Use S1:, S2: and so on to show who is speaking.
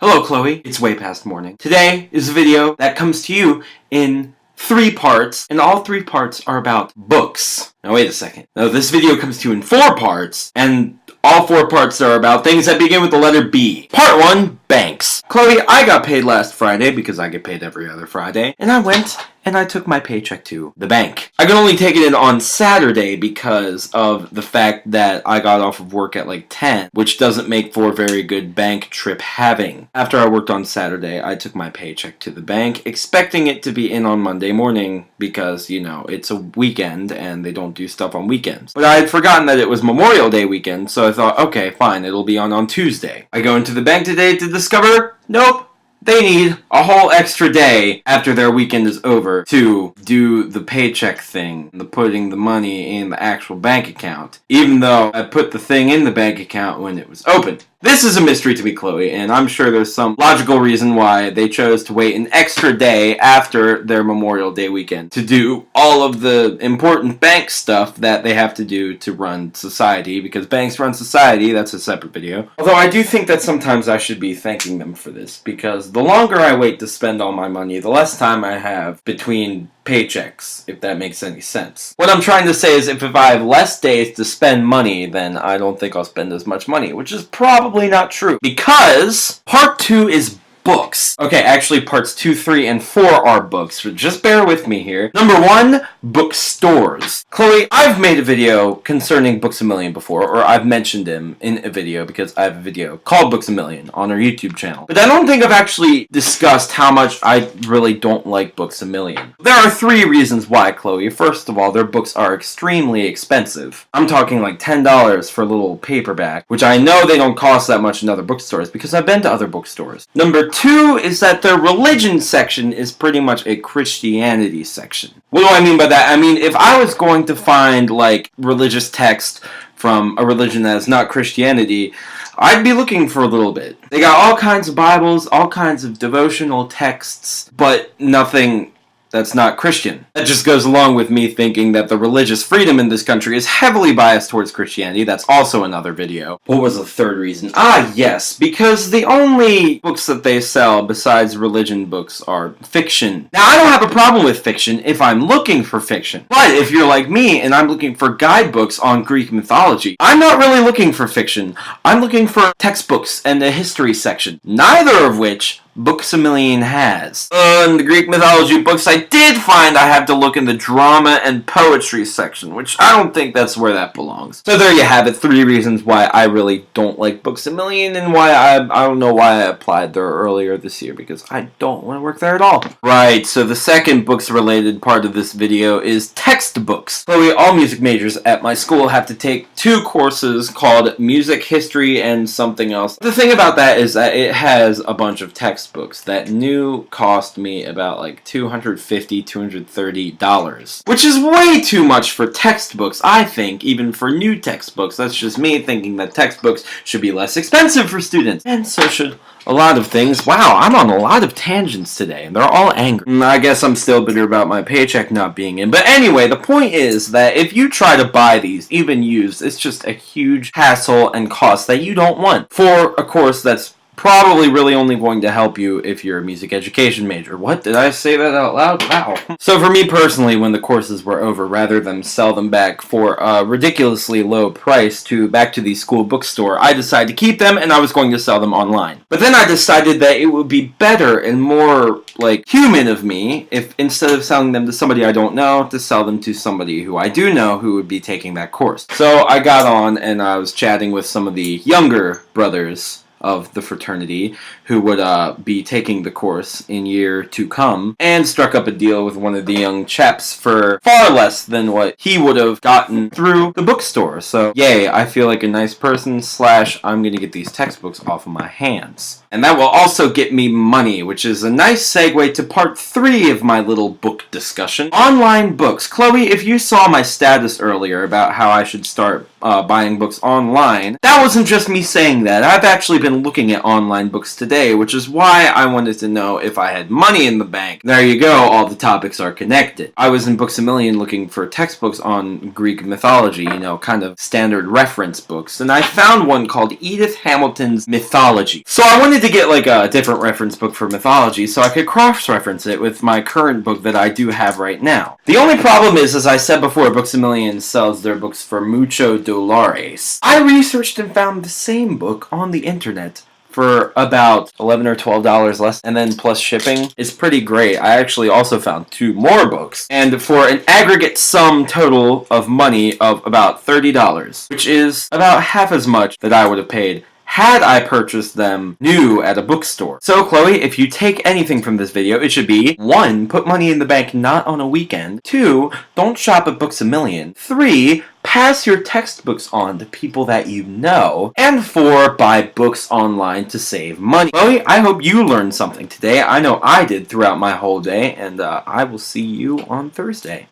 S1: Hello, Chloe. It's way past morning. Today is a video that comes to you in 3 parts, and all 3 parts are about books. Now, wait a second. Now, this video comes to you in 4 parts, and all 4 parts are about things that begin with the letter B. Part 1, banks. Chloe, I got paid last Friday because I get paid every other Friday, and I went and I took my paycheck to the bank. I could only take it in on Saturday because of the fact that I got off of work at like 10, which doesn't make for a very good bank trip having. After I worked on Saturday, I took my paycheck to the bank, expecting it to be in on Monday morning because, you know, it's a weekend and they don't do stuff on weekends. But I had forgotten that it was Memorial Day weekend, so I thought, okay, fine, it'll be on Tuesday. I go into the bank today to discover, nope. They need a whole extra day after their weekend is over to do the paycheck thing, the putting the money in the actual bank account, even though I put the thing in the bank account when it was open. This is a mystery to me, Chloe, and I'm sure there's some logical reason why they chose to wait an extra day after their Memorial Day weekend to do all of the important bank stuff that they have to do to run society, because banks run society. That's a separate video. Although I do think that sometimes I should be thanking them for this, because the longer I wait to spend all my money, the less time I have between paychecks, if that makes any sense. What I'm trying to say is if I have less days to spend money, then I don't think I'll spend as much money, which is probably not true, because part 2 is books. Okay, actually parts 2, 3, and 4 are books, so just bear with me here. Number 1, bookstores. Chloe, I've made a video concerning Books A Million before, or I've mentioned him in a video because I have a video called Books A Million on our YouTube channel. But I don't think I've actually discussed how much I really don't like Books A Million. There are 3 reasons why, Chloe. First of all, their books are extremely expensive. I'm talking like $10 for a little paperback, which I know they don't cost that much in other bookstores because I've been to other bookstores. Number 2 is that their religion section is pretty much a Christianity section. What do I mean by that? I mean, if I was going to find, like, religious text from a religion that is not Christianity, I'd be looking for a little bit. They got all kinds of Bibles, all kinds of devotional texts, but nothing that's not Christian. That just goes along with me thinking that the religious freedom in this country is heavily biased towards Christianity. That's also another video. What was the 3rd reason? Ah, yes, because the only books that they sell besides religion books are fiction. Now, I don't have a problem with fiction if I'm looking for fiction. But if you're like me and I'm looking for guidebooks on Greek mythology, I'm not really looking for fiction. I'm looking for textbooks and a history section, neither of which Books A Million has. In the Greek mythology books I did find, I have to look in the drama and poetry section, which I don't think that's where that belongs. So there you have it, 3 reasons why I really don't like Books A Million, and why I don't know why I applied there earlier this year, because I don't want to work there at all. Right, so the second books related part of this video is textbooks. Chloe, all music majors at my school have to take 2 courses called music history and something else. The thing about that is that it has a bunch of textbooks that new cost me about like $250, $230, which is way too much for textbooks, I think, even for new textbooks. That's just me thinking that textbooks should be less expensive for students, and so should a lot of things. Wow, I'm on a lot of tangents today, and they're all angry. I guess I'm still bitter about my paycheck not being in. But anyway, the point is that if you try to buy these, even used, it's just a huge hassle and cost that you don't want for a course that's probably really only going to help you if you're a music education major. What? Did I say that out loud? Wow. So for me personally, when the courses were over, rather than sell them back for a ridiculously low price back to the school bookstore, I decided to keep them, and I was going to sell them online. But then I decided that it would be better and more, like, human of me if instead of selling them to somebody I don't know, to sell them to somebody who I do know who would be taking that course. So I got on and I was chatting with some of the younger brothers of the fraternity who would be taking the course in year to come, and struck up a deal with one of the young chaps for far less than what he would have gotten through the bookstore. So yay, I feel like a nice person / I'm gonna get these textbooks off of my hands. And that will also get me money, which is a nice segue to part 3 of my little book discussion. Online books. Chloe, if you saw my status earlier about how I should start buying books online, that wasn't just me saying that. I've actually been been looking at online books today, which is why I wanted to know if I had money in the bank. There you go, all the topics are connected. I was in Books A Million looking for textbooks on Greek mythology, kind of standard reference books, and I found one called Edith Hamilton's Mythology. So I wanted to get like a different reference book for mythology so I could cross-reference it with my current book that I do have right now. The only problem is, as I said before, Books A Million sells their books for mucho dólares. I researched and found the same book on the internet for about $11 or $12 less, and then plus shipping is pretty great. I actually also found 2 more books, and for an aggregate sum total of money of about $30, which is about half as much that I would have paid had I purchased them new at a bookstore. So, Chloe, if you take anything from this video, it should be 1. Put money in the bank not on a weekend. 2. Don't shop at Books A Million. 3. Pass your textbooks on to people that you know. And 4. Buy books online to save money. Chloe, I hope you learned something today. I know I did throughout my whole day, and I will see you on Thursday.